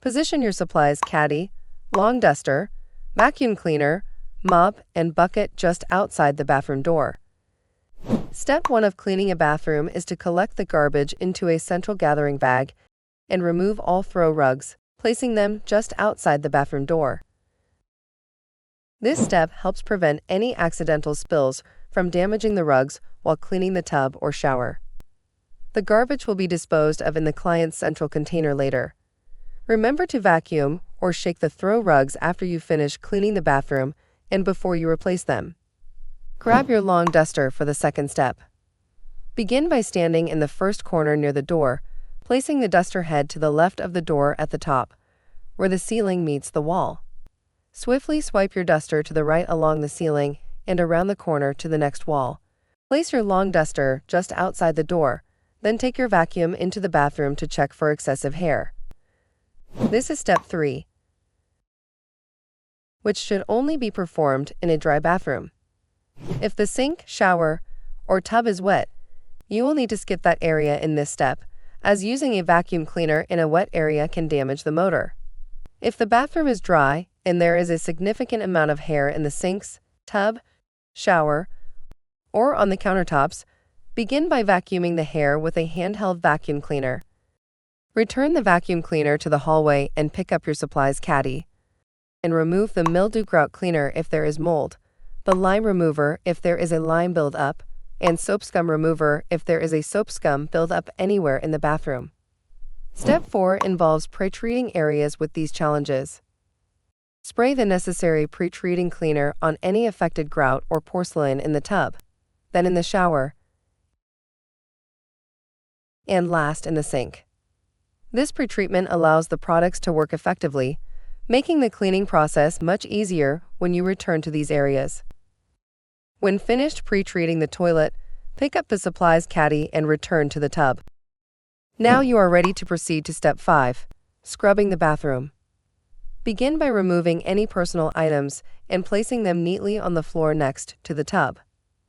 Position your supplies caddy, long duster, vacuum cleaner, mop, and bucket just outside the bathroom door. Step 1 of cleaning a bathroom is to collect the garbage into a central gathering bag and remove all throw rugs, placing them just outside the bathroom door. This step helps prevent any accidental spills from damaging the rugs while cleaning the tub or shower. The garbage will be disposed of in the client's central container later. Remember to vacuum or shake the throw rugs after you finish cleaning the bathroom and before you replace them. Grab your long duster for the second step. Begin by standing in the first corner near the door, placing the duster head to the left of the door at the top, where the ceiling meets the wall. Swiftly swipe your duster to the right along the ceiling and around the corner to the next wall. Place your long duster just outside the door, then take your vacuum into the bathroom to check for excessive hair. This is step 3, which should only be performed in a dry bathroom. If the sink, shower, or tub is wet, you will need to skip that area in this step, as using a vacuum cleaner in a wet area can damage the motor. If the bathroom is dry and there is a significant amount of hair in the sinks, tub, shower, or on the countertops, begin by vacuuming the hair with a handheld vacuum cleaner. Return the vacuum cleaner to the hallway and pick up your supplies caddy. And remove the mildew grout cleaner if there is mold, the lime remover if there is a lime buildup, and soap scum remover if there is a soap scum buildup anywhere in the bathroom. Step 4 involves pre-treating areas with these challenges. Spray the necessary pre-treating cleaner on any affected grout or porcelain in the tub, then in the shower, and last in the sink. This pretreatment allows the products to work effectively, making the cleaning process much easier when you return to these areas. When finished pre-treating the toilet, pick up the supplies caddy and return to the tub. Now you are ready to proceed to step 5, scrubbing the bathroom. Begin by removing any personal items and placing them neatly on the floor next to the tub.